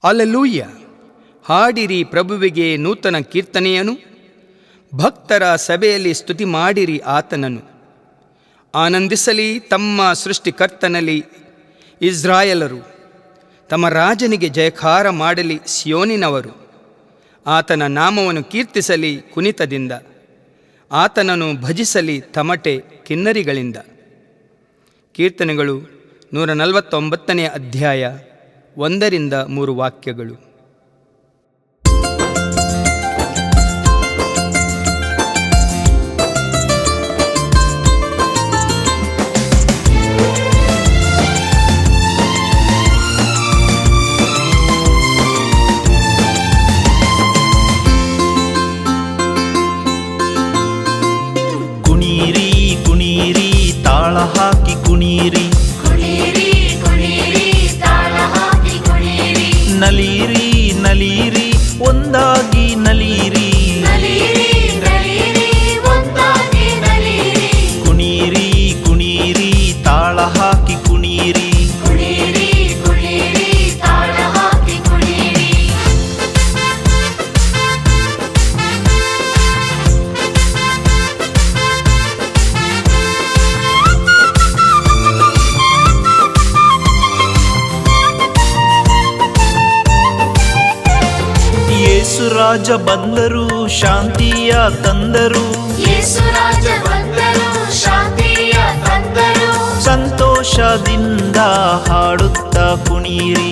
Alleluia. ಹಾಡಿರಿ ಪ್ರಭುವಿಗೆ ನೂತನ ಕೀರ್ತನೆಯನು, ಭಕ್ತರ ಸಭೆಯಲ್ಲಿ ಸ್ತುತಿ ಮಾಡಿರಿ ಆತನನ್ನು. ಆನಂದಿಸಲಿ ತಮ್ಮ ಸೃಷ್ಟಿಕರ್ತನಲ್ಲಿ ಇಸ್ರಾಯೇಲರು, ತಮ್ಮ ರಾಜನಿಗೆ ಜಯಕಾರ ಮಾಡಲಿ ಸಿಯೋನಿನವರು. ಆತನ ನಾಮವನ್ನು ಕೀರ್ತಿಸಲಿ ಕುಣಿತದಿಂದ, ಆತನನ್ನು ಭಜಿಸಲಿ ತಮಟೆ ಕಿನ್ನರಿಗಳಿಂದ. ಕೀರ್ತನೆಗಳು 149 ಅಧ್ಯಾಯ 1-3 ವಾಕ್ಯಗಳು. ಕುಣೀರಿ ಕುಣೀರಿ ತಾಳ ಹಾಕಿ ಕುಣೀರಿ, ನಲೀರಿ ನಲೀರಿ ಒಂದಾಗಿ ನಲೀರಿ, ಕುಣೀರಿ ಕುಣೀರಿ ತಾಳ ಹಾಕಿ ಕುಣೀರಿ. ಯೇಸುರಾಜ ಬಂದರು ಶಾಂತಿಯ ತಂದರು, ಸಂತೋಷದಿಂದ ಹಾಡುತ್ತ ಕುಣೀರಿ,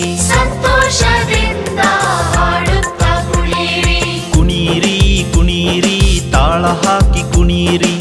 ಕುಣೀರಿ ಕುಣೀರಿ ತಾಳ ಹಾಕಿ ಕುಣೀರಿ.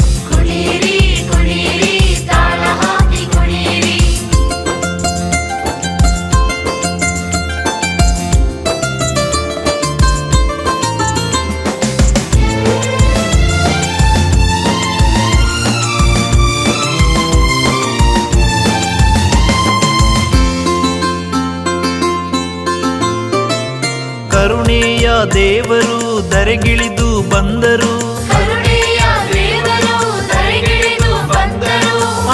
ಕರುಣೆಯ ದೇವರು ಧರೆಗಿಳಿದು ಬಂದರು,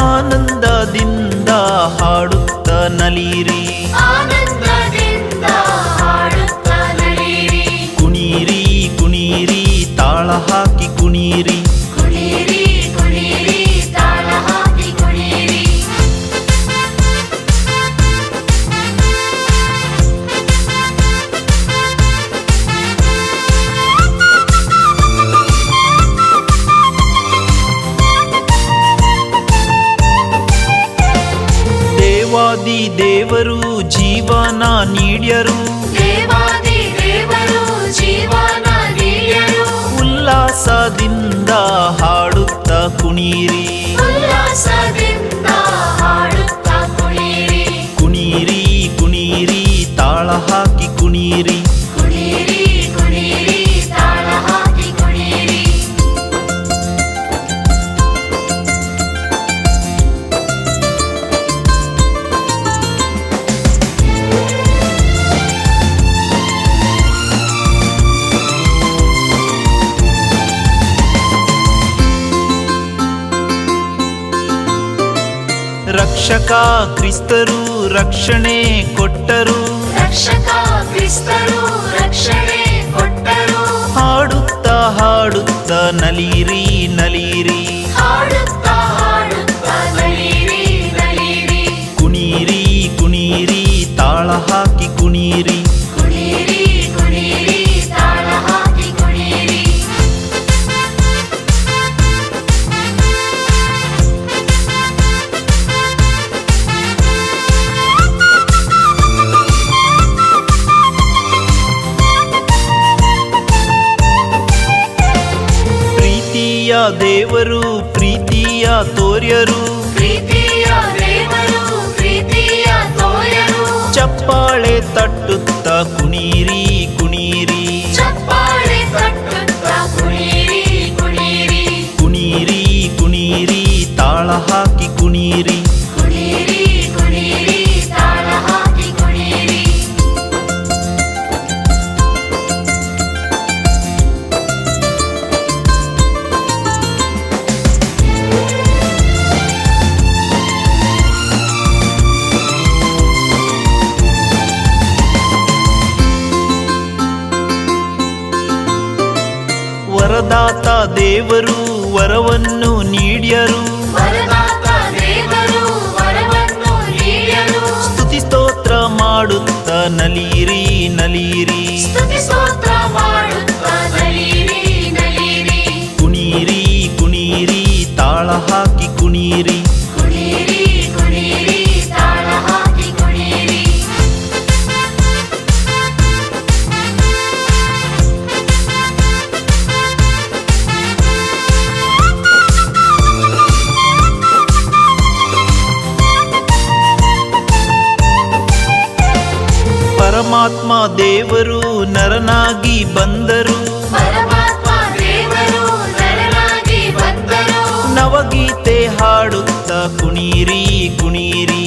ಆನಂದದಿಂದ ಹಾಡುತ್ತ ನಲೀರಿ, ಕುಣೀರಿ ಕುಣೀರಿ ತಾಳ ಹಾಕಿ ಕುಣೀರಿ. ದೇವಾದಿ ದೇವರು ಜೀವನ ನೀಡ್ಯರು, ಉಲ್ಲಾಸದಿಂದ ಹಾಡುತ್ತ ಕುಣೀರಿ, ಕುಣೀರಿ ಕುಣೀರಿ ತಾಳ ಹಾಕಿ ಕುಣೀರಿ. ರಕ್ಷಕ ಕ್ರಿಸ್ತರು ರಕ್ಷಣೆ ಕೊಟ್ಟರು, ಹಾಡುತ್ತ ಹಾಡುತ್ತ ನಲೀರಿ ನಲೀರಿ, ಕುಣೀರಿ ಕುಣೀರಿ ತಾಳ ಹಾಕಿ ಕುಣೀರಿ. ಪ್ರೀತಿಯ ದೇವರು ಪ್ರೀತಿಯ ತೋರ್ಯರು, ಚಪ್ಪಾಳೆ ತಟ್ಟುತ್ತ ಕುಣೀರಿ ಕುಣೀರಿ, ಕುಣೀರಿ ಕುಣೀರಿ ತಾಳ ಹಾಕಿ ಕುಣೀರಿ. ವರದಾತ ದೇವರು ವರವನ್ನು ನೀಡ್ಯರು ವರದಾತ ದೇವರು ವರವನ್ನು ನೀಡ್ಯರು. ಸ್ತುತಿ ಸ್ತೋತ್ರ ಮಾಡುತ್ತ ನಲಿಯಿರಿ ನಲಿಯಿರಿ ಸ್ತುತಿ ಸ್ತೋತ್ರ ಮಾಡುತ್ತಾ ನಲಿಯಿರಿ ನಲಿಯಿರಿ. ಕುಣಿಯಿರಿ ಕುಣಿಯಿರಿ ತಾಳ ಹಾಕಿ ಕುಣಿಯಿರಿ ಕುಣಿಯಿರಿ ಕುಣಿಯಿರಿ ತಾಳ ಹಾಕಿ ಕುಣಿಯಿರಿ. ಪರಮಾತ್ಮ ದೇವರು ನರನಾಗಿ ಬಂದರು ಪರಮಾತ್ಮ ದೇವರು ನರನಾಗಿ ಬಂದರು. ನವಗೀತೆ ಹಾಡುತ್ತ ಕುಣಿಯಿರಿ ಕುಣಿಯಿರಿ